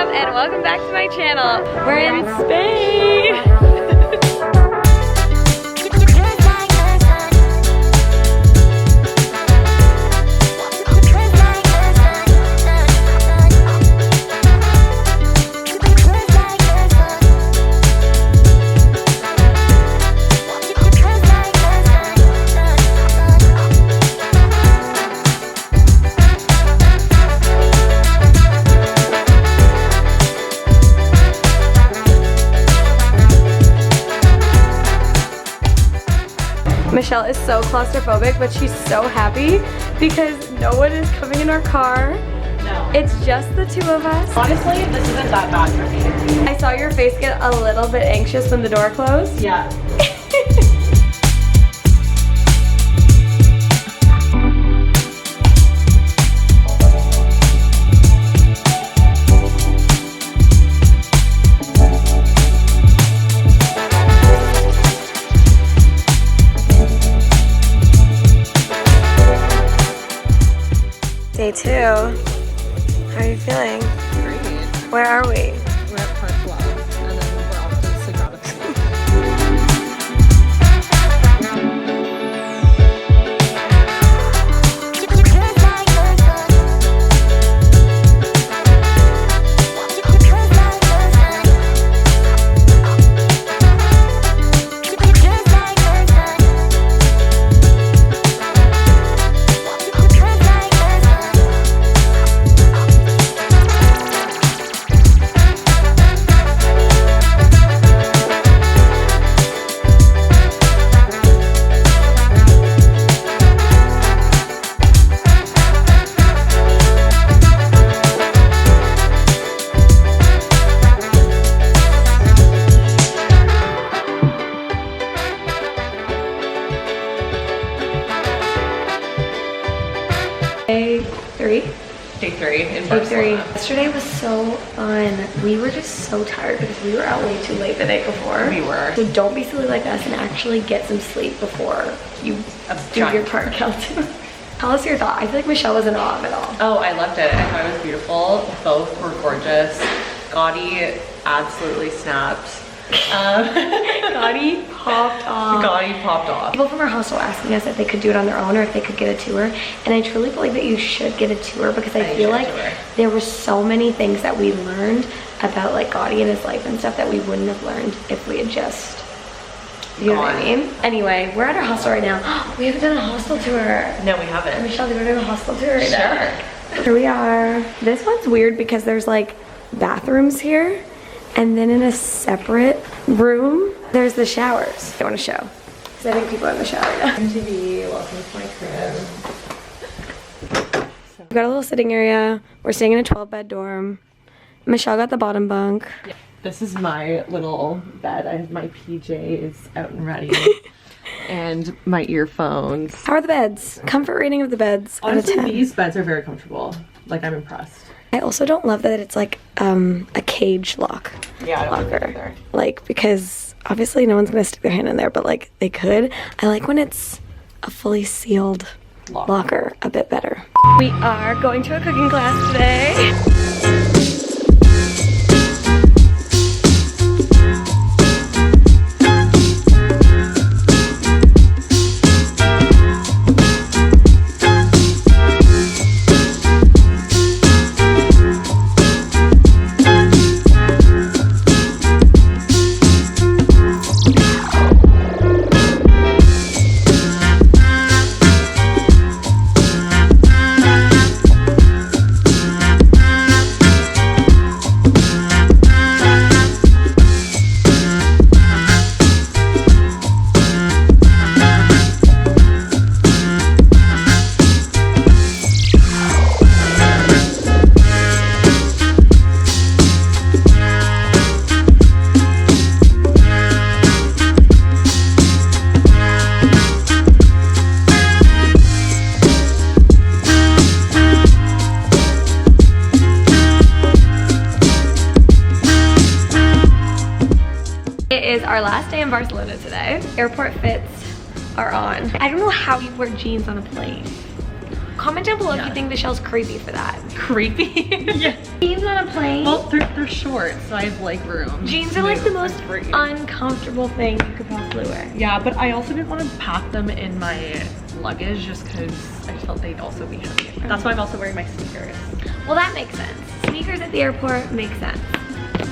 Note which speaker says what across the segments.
Speaker 1: up, and welcome back to my channel. We're in Spain. Michelle is so claustrophobic, but she's so happy because no one is coming in our car.
Speaker 2: No.
Speaker 1: It's just the two of us.
Speaker 2: Honestly, this isn't that bad for me.
Speaker 1: I saw your face get a little bit anxious when the door closed.
Speaker 2: Yeah.
Speaker 1: Day 2. How are you feeling?
Speaker 2: Great.
Speaker 1: Where are we?
Speaker 2: We're at Park Flow, and then we're off to Sagrada Familia.
Speaker 1: Day 3?
Speaker 2: Day 3 in
Speaker 1: Day 3.
Speaker 2: Barcelona.
Speaker 1: Yesterday was so fun. We were just so tired because we were out way too late the night before.
Speaker 2: We were.
Speaker 1: So don't be silly like us and actually get some sleep before you do your Park Kelton. Tell us your thought. I feel like Michelle was in awe of it all.
Speaker 2: Oh, I loved it. I thought it was beautiful. Both were gorgeous. Gaudi absolutely snapped.
Speaker 1: Gaudi popped off.
Speaker 2: Gaudi popped off.
Speaker 1: People from our hostel asking us if they could do it on their own or if they could get a tour, and I truly believe that you should get a tour because I feel like there were so many things that we learned about like Gaudi and his life and stuff that we wouldn't have learned if we had just, you know what I mean? Anyway, we're at our hostel right now. We haven't done a hostel tour.
Speaker 2: No, we haven't.
Speaker 1: Michelle, do you want to do a hostel tour right now?
Speaker 2: Sure.
Speaker 1: Here we are. This one's weird because there's like bathrooms here, and then in a separate room, there's the showers. I want to show. Because I think people are in the shower right now.
Speaker 2: MTV, welcome to my crib.
Speaker 1: We've got a little sitting area. We're staying in a 12-bed dorm. Michelle got the bottom bunk.
Speaker 2: Yeah. This is my little bed. I have my PJs out and ready. And my earphones.
Speaker 1: How are the beds? Comfort rating of the beds out of
Speaker 2: Honestly,
Speaker 1: 10.
Speaker 2: these beds are very comfortable. Like, I'm impressed.
Speaker 1: I also don't love that it's like a cage lock.
Speaker 2: Yeah, I don't like that
Speaker 1: locker.
Speaker 2: either.
Speaker 1: Like, because obviously no one's gonna stick their hand in there, but like they could. I like when it's a fully sealed locker a bit better. We are going to a cooking class today. Our last day in Barcelona today. Airport fits are on. I don't know how you wear jeans on a plane. comment down below if you think Michelle's creepy for that.
Speaker 2: Creepy? Yeah.
Speaker 1: Jeans on a plane.
Speaker 2: Well, they're short, so I have leg room.
Speaker 1: Jeans are like the most uncomfortable thing you could possibly wear.
Speaker 2: Yeah, but I also didn't want to pack them in my luggage just because I just felt they'd also be heavy. That's why I'm also wearing my sneakers.
Speaker 1: Well, that makes sense. Sneakers at the airport makes sense.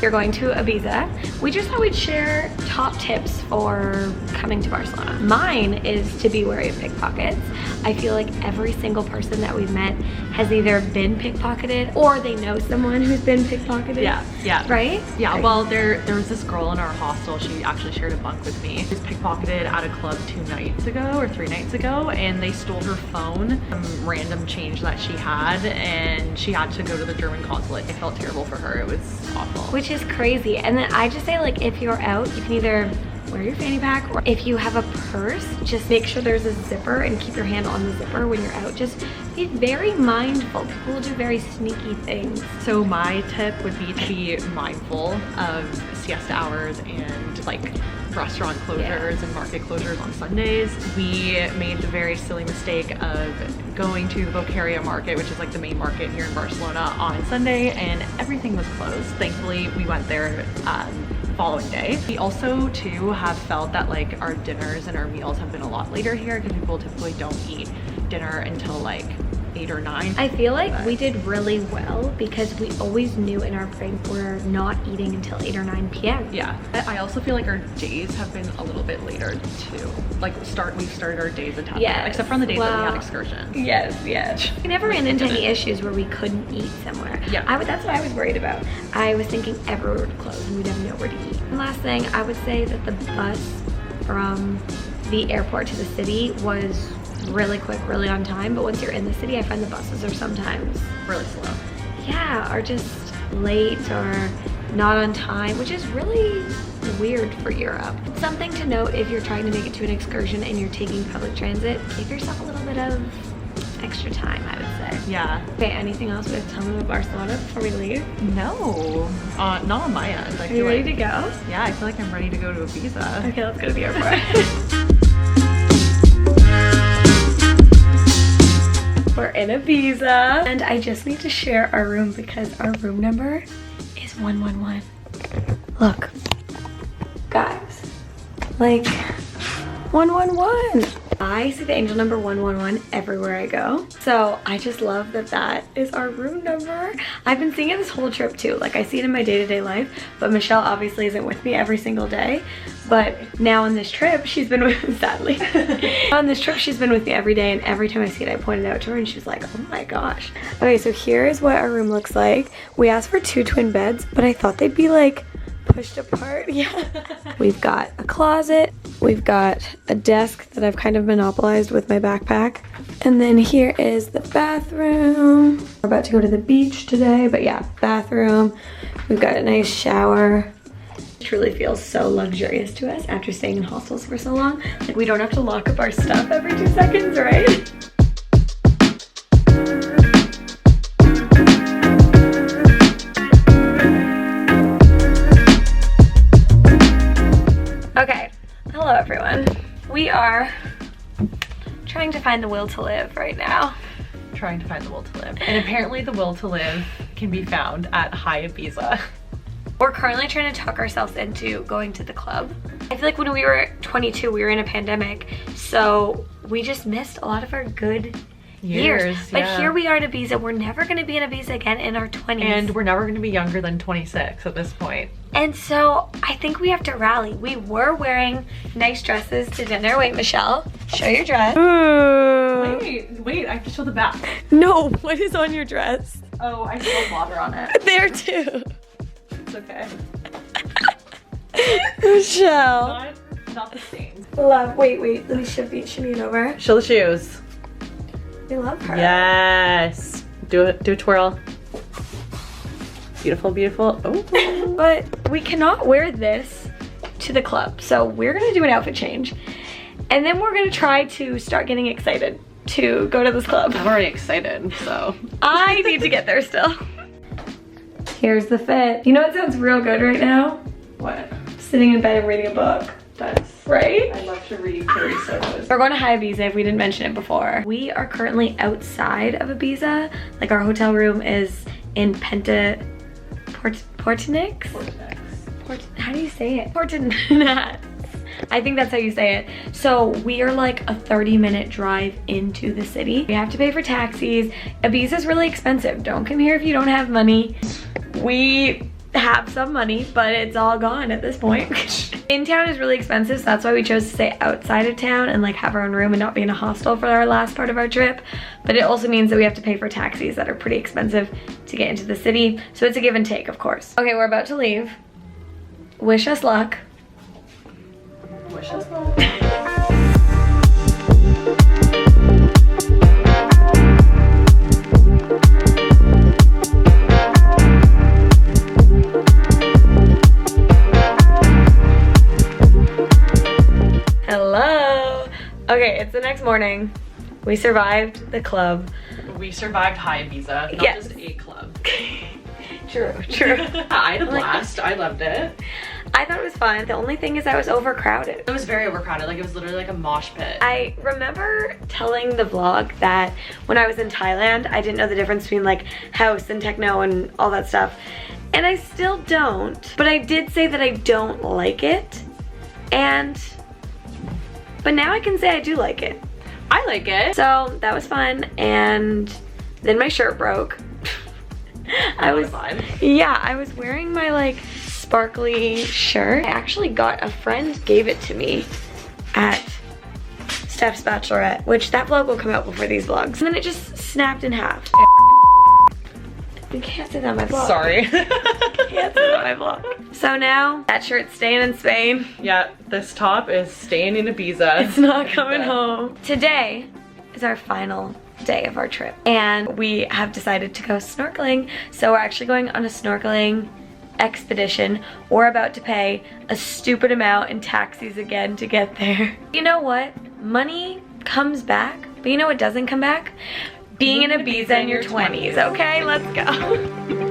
Speaker 1: You're going to Ibiza. We just thought we'd share top tips for coming to Barcelona. Mine is to be wary of pickpockets. I feel like every single person that we've met has either been pickpocketed or they know someone who's been pickpocketed.
Speaker 2: Yeah.
Speaker 1: Right?
Speaker 2: Yeah,
Speaker 1: right.
Speaker 2: Well, there was this girl in our hostel. She actually shared a bunk with me. She was pickpocketed at a club 2 nights ago or 3 nights ago, and they stole her phone, some random change that she had, and she had to go to the German consulate. I felt terrible for her. It was awful.
Speaker 1: Which is crazy. And then I just say, like, if you're out, you can either wear your fanny pack, or if you have a purse, just make sure there's a zipper and keep your hand on the zipper when you're out. Just be very mindful. People will do very sneaky things.
Speaker 2: So my tip would be to be mindful of siesta hours and like restaurant closures and market closures on Sundays. We made the very silly mistake of going to the Bocaria market, which is like the main market here in Barcelona, on Sunday, and everything was closed. Thankfully, we went there following day. We also too have felt that like our dinners and our meals have been a lot later here because people typically don't eat dinner until like 8 or 9.
Speaker 1: I feel like we did really well because we always knew in our brain we're not eating until 8 or 9 p.m.
Speaker 2: Yeah. I also feel like our days have been a little bit later too. Like we've started our days a ton later, except for on the days that we had excursions.
Speaker 1: Yes. We never ran into any issues where we couldn't eat somewhere.
Speaker 2: Yeah.
Speaker 1: That's what I was worried about. I was thinking everywhere would close and we'd have nowhere to eat. And last thing, I would say that the bus from the airport to the city was really quick, really on time, but once you're in the city, I find the buses are sometimes
Speaker 2: really slow.
Speaker 1: Yeah, or just late or not on time, which is really weird for Europe. Something to note if you're trying to make it to an excursion and you're taking public transit, give yourself a little bit of extra time, I would say.
Speaker 2: Yeah.
Speaker 1: Okay, anything else we have to tell them about Barcelona before we leave?
Speaker 2: No, not on my end.
Speaker 1: Are you ready to go?
Speaker 2: Yeah, I feel like I'm ready to go to Ibiza.
Speaker 1: Okay, let's go to the airport. We're in Ibiza, and I just need to share our room because our room number is 111. Look, guys, like 111. I see the angel number 111 everywhere I go. So I just love that that is our room number. I've been seeing it this whole trip too. Like I see it in my day-to-day life, but Michelle obviously isn't with me every single day. But now on this trip, she's been with, sadly, on this trip, she's been with me every day, and every time I see it, I point it out to her and she's like, oh my gosh. Okay, so here's what our room looks like. We asked for 2 twin beds, but I thought they'd be like pushed apart. Yeah. We've got a closet. We've got a desk that I've kind of monopolized with my backpack. And then here is the bathroom. We're about to go to the beach today, but yeah, bathroom. We've got a nice shower. It truly feels so luxurious to us after staying in hostels for so long. Like we don't have to lock up our stuff every 2 seconds, right? Okay, hello everyone. We are trying to find the will to live right now.
Speaker 2: Trying to find the will to live. And apparently the will to live can be found at High Ibiza.
Speaker 1: We're currently trying to talk ourselves into going to the club. I feel like when we were 22, we were in a pandemic, so we just missed a lot of our good years. But here we are in Ibiza. We're never going to be in Ibiza again in our 20s.
Speaker 2: And we're never going to be younger than 26 at this point.
Speaker 1: And so I think we have to rally. We were wearing nice dresses to dinner. Wait, Michelle, show your dress.
Speaker 2: Wait, I have to show the back.
Speaker 1: No, what is on your dress?
Speaker 2: Oh, I spilled water on it.
Speaker 1: There too.
Speaker 2: It's okay.
Speaker 1: Michelle.
Speaker 2: Not the same.
Speaker 1: Love, wait, let me shimmy it over.
Speaker 2: Show the shoes.
Speaker 1: We love her.
Speaker 2: Yes. Do a twirl. Beautiful, beautiful. Oh.
Speaker 1: But we cannot wear this to the club. So we're gonna do an outfit change. And then we're gonna try to start getting excited to go to this club.
Speaker 2: I'm already excited, so.
Speaker 1: I need to get there still. Here's the fit. You know what sounds real good right now?
Speaker 2: What?
Speaker 1: Sitting in bed and reading a book.
Speaker 2: That's Right? I love to read curry sodas.
Speaker 1: We're going to Ibiza if we didn't mention it before. We are currently outside of Ibiza. Like our hotel room is in Portinix? How do you say it? Portinix. I think that's how you say it. So we are like a 30-minute drive into the city. We have to pay for taxis. Ibiza's really expensive. Don't come here if you don't have money. We have some money, but it's all gone at this point. In town is really expensive, so that's why we chose to stay outside of town and like have our own room and not be in a hostel for our last part of our trip. But it also means that we have to pay for taxis that are pretty expensive to get into the city. So it's a give and take, of course. Okay, we're about to leave. Wish us luck.
Speaker 2: Wish us luck.
Speaker 1: Hello. Okay, it's the next morning. We survived the club.
Speaker 2: We survived High Ibiza, not
Speaker 1: Yes.
Speaker 2: just a club.
Speaker 1: True.
Speaker 2: I had a blast. I loved it.
Speaker 1: I thought it was fun. The only thing is I was overcrowded.
Speaker 2: It was very overcrowded. Like, it was literally like a mosh pit.
Speaker 1: I remember telling the vlog that when I was in Thailand, I didn't know the difference between like house and techno and all that stuff. And I still don't. But I did say that I don't like it. But now I can say I do like it.
Speaker 2: I like it.
Speaker 1: So that was fun. And then my shirt broke. I was wearing my like sparkly shirt. I actually got a friend gave it to me at Steph's bachelorette, which that vlog will come out before these vlogs. And then it just snapped in half. You can't say that on my vlog.
Speaker 2: Sorry.
Speaker 1: Can't say that on my vlog. So now that shirt's staying in Spain.
Speaker 2: Yeah, this top is staying in Ibiza.
Speaker 1: It's not coming home. Today is our final day of our trip and we have decided to go snorkeling. So we're actually going on a snorkeling expedition. We're about to pay a stupid amount in taxis again to get there. You know what? Money comes back, but you know what doesn't come back? Being in Ibiza in your 20s, okay? Let's go.